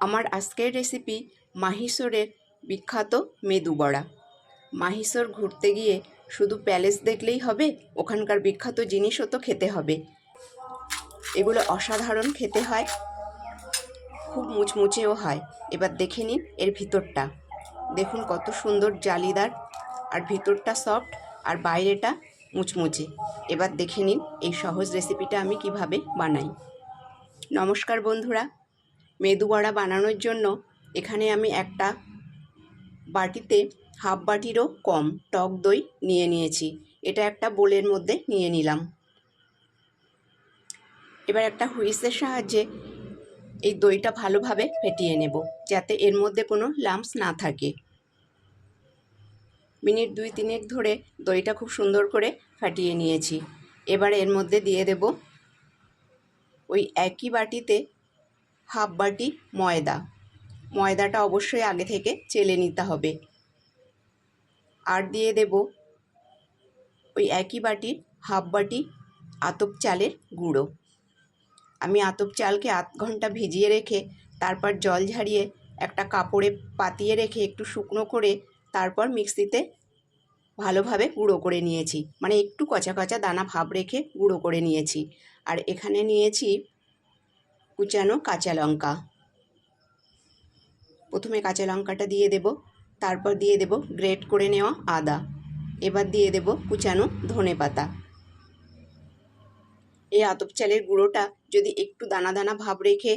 আমার আজকের রেসিপি মাহিশোরের বিখ্যাত মেদু বড়া। মাহিশোর ঘুরতে গিয়ে শুধু প্যালেস দেখলেই হবে, ওখানকার বিখ্যাত জিনিসও তো খেতে হবে। এগুলো অসাধারণ খেতে হয়, খুব মুচমুচেও হয়। এবার দেখে নিন এর ভিতরটা। দেখুন কত সুন্দর জালিদার, আর ভিতরটা সফট আর বাইরেটা মুচমুচে। এবার দেখে নিন এই সহজ রেসিপিটা আমি কিভাবে বানাই। নমস্কার বন্ধুরা, মেদু বড়া বানানোর জন্য এখানে আমি একটা বাটিতে হাফ বাটিরও কম টক দই নিয়ে নিয়েছি। এটা একটা বোলের মধ্যে নিয়ে নিলাম। এবার একটা হুইসের সাহায্যে এই দইটা ভালোভাবে ফেটিয়ে নেব, যাতে এর মধ্যে কোনো লাম্পস না থাকে। মিনিট 2-3 ধরে দইটা খুব সুন্দর করে ফাটিয়ে নিয়েছি। এবার এর মধ্যে দিয়ে দেব ওই একই বাটিতে হাফ বাটি ময়দা। ময়দাটা অবশ্যই আগে থেকে চেলে নিতে হবে। আর দিয়ে দেব ওই একই বাটির হাফ বাটি আতপ চালের গুঁড়ো। আমি আতপ চালকে 8 ঘন্টা ভিজিয়ে রেখে তারপর জল ঝরিয়ে একটা কাপড়ে পাতিয়ে রেখে একটু শুকনো করে তারপর মিক্সিতে ভালোভাবে গুঁড়ো করে নিয়েছি, মানে একটু কচা কচা দানা ভাব রেখে গুঁড়ো করে নিয়েছি। আর এখানে নিয়েছি কুচানো কাঁচা লঙ্কা। প্রথমে কাঁচা লঙ্কাটা দিয়ে দেব, তারপর দিয়ে দেব গ্রেট করে নেওয়া আদা। এবার দিয়ে দেব কুচানো ধনেপাতা। এই আতপ চালের গুঁড়োটা যদি একটু দানা দানা ভাব রেখে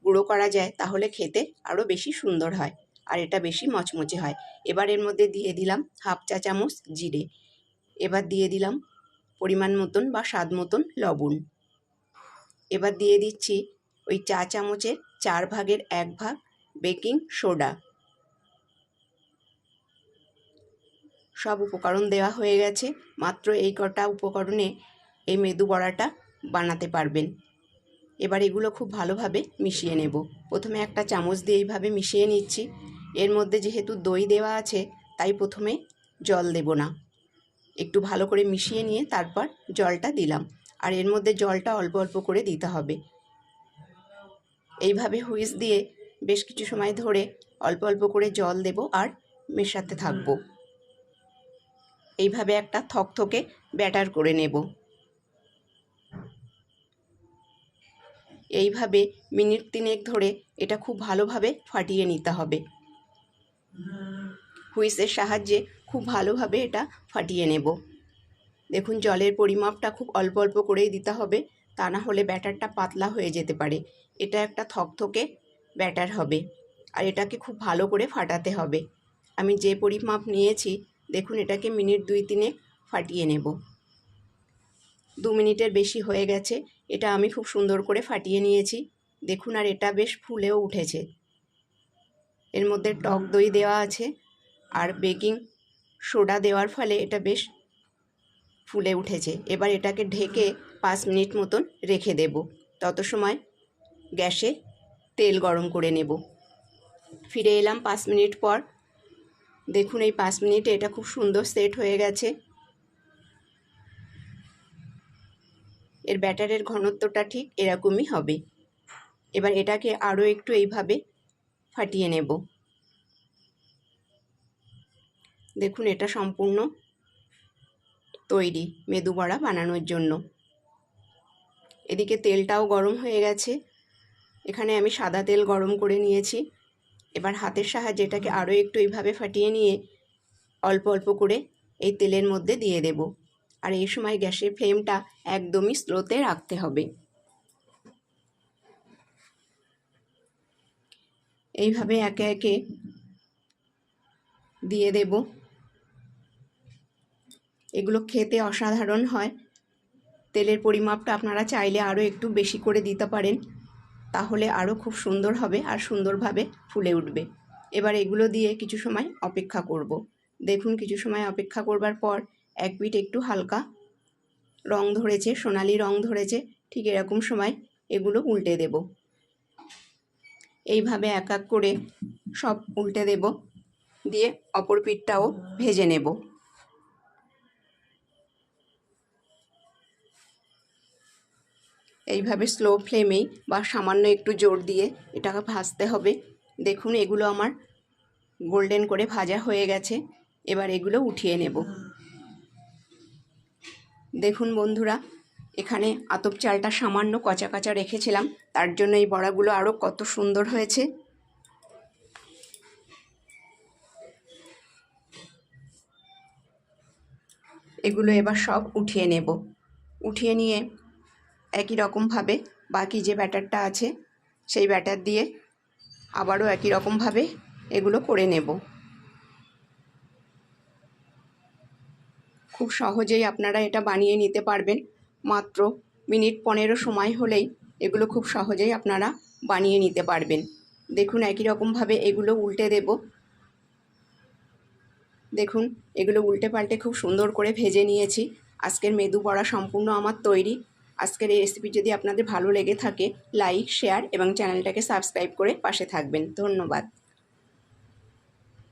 গুঁড়ো করা যায় তাহলে খেতে আরও বেশি সুন্দর হয়, আর এটা বেশি মচমচে হয়। এবার এর মধ্যে দিয়ে দিলাম হাফ চা চামচ জিরে। এবার দিয়ে দিলাম পরিমাণ মতন বা স্বাদ মতন লবণ। এবার দিয়ে দিচ্ছি ওই চা চামচের 4 ভাগের 1 ভাগ বেকিং সোডা। সব উপকরণ দেওয়া হয়ে গেছে। মাত্র এই কটা উপকরণে এই মেদু বড়াটা বানাতে পারবেন। এবার এগুলো খুব ভালোভাবে মিশিয়ে নেব। প্রথমে একটা চামচ দিয়ে এইভাবে মিশিয়ে নিচ্ছি। এর মধ্যে যেহেতু দই দেওয়া আছে তাই প্রথমে জল দেব না, একটু ভালো করে মিশিয়ে নিয়ে তারপর জলটা দিলাম। আর এর মধ্যে জলটা অল্প অল্প করে দিতে হবে। এইভাবে হুইস দিয়ে বেশ কিছু সময় ধরে অল্প অল্প করে জল দেব আর মেশাতে থাকব। এইভাবে একটা থকথকে ব্যাটার করে নেব। এইভাবে মিনিট 3 ধরে এটা খুব ভালোভাবে ফাটিয়ে নিতে হবে। হুইসের সাহায্যে খুব ভালোভাবে এটা ফাটিয়ে নেব। দেখুন জলের পরিমাপটা খুব অল্প অল্প করেই দিতে হবে, তা না হলে ব্যাটারটা পাতলা হয়ে যেতে পারে। এটা একটা থকথকে ব্যাটার হবে, আর এটাকে খুব ভালো করে ফাটাতে হবে। আমি যে পরিমাপ নিয়েছি দেখুন, এটাকে মিনিট 2-3 ফাটিয়ে নেব। 2 মিনিটের বেশি হয়ে গেছে। এটা আমি খুব সুন্দর করে ফাটিয়ে নিয়েছি দেখুন, আর এটা বেশ ফুলেও উঠেছে। এর মধ্যে টক দই দেওয়া আছে আর বেকিং সোডা দেওয়ার ফলে এটা বেশ ফুলে উঠেছে। এবার এটাকে ঢেকে 5 মিনিট মতন রেখে দেব। তত সময় গ্যাসে তেল গরম করে নেব। ফিরে এলাম 5 মিনিট পর। দেখুন এই 5 মিনিটে এটা খুব সুন্দর সেট হয়ে গেছে। এর ব্যাটারের ঘনত্বটা ঠিক এরকমই হবে। এবার এটাকে আরও একটু এইভাবে ফাটিয়ে নেব। দেখুন এটা সম্পূর্ণ তৈরি মেদু বড়া বানানোর জন্য। এদিকে তেলটাও গরম হয়ে গেছে। এখানে আমি সাদা তেল গরম করে নিয়েছি। এবার হাতের সাহায্যে এটাকে আরও একটু এইভাবে ফাটিয়ে নিয়ে অল্প অল্প করে এই তেলের মধ্যে দিয়ে দেব। আর এই সময় গ্যাসের ফ্লেমটা একদমই স্লোতে রাখতে হবে। এইভাবে একে একে দিয়ে দেব। এগুলো খেতে অসাধারণ হয়। তেলের পরিমাপটা আপনারা চাইলে আরও একটু বেশি করে দিতে পারেন, তাহলে আরও খুব সুন্দর হবে আর সুন্দরভাবে ফুলে উঠবে। এবার এগুলো দিয়ে কিছু সময় অপেক্ষা করব। দেখুন কিছু সময় অপেক্ষা করবার পর এক পিঠ একটু হালকা রং ধরেছে, সোনালি রং ধরেছে। ঠিক এরকম সময় এগুলো উল্টে দেব। এইভাবে এক এক করে সব উল্টে দেব, দিয়ে অপর পিঠটাও ভেজে নেব। এইভাবে স্লো ফ্লেমেই বা সামান্য একটু জোর দিয়ে এটাকে ভাজতে হবে। দেখুন এগুলো আমার গোল্ডেন করে ভাজা হয়ে গেছে। এবার এগুলো উঠিয়ে নেব। দেখুন বন্ধুরা, এখানে আতপ চালটা সামান্য কচা কচা রেখেছিলাম, তার জন্য এই বড়াগুলো আরও কত সুন্দর হয়েছে। এগুলো এবার সব উঠিয়ে নেব। উঠিয়ে নিয়ে একই রকমভাবে বাকি যে ব্যাটারটা আছে সেই ব্যাটার দিয়ে আবারও একই রকমভাবে এগুলো করে নেব। খুব সহজেই আপনারা এটা বানিয়ে নিতে পারবেন। মাত্র মিনিট 15 সময় হলেই এগুলো খুব সহজেই আপনারা বানিয়ে নিতে পারবেন। দেখুন একই রকমভাবে এগুলো উল্টে দেব। দেখুন এগুলো উল্টে পাল্টে খুব সুন্দর করে ভেজে নিয়েছি। আজকের মেদু বড়া সম্পূর্ণ আমার তৈরি। আজকের এই রেসিপি যদি আপনাদের ভালো লেগে থাকে, লাইক, শেয়ার এবং চ্যানেলটাকে সাবস্ক্রাইব করে পাশে থাকবেন। ধন্যবাদ।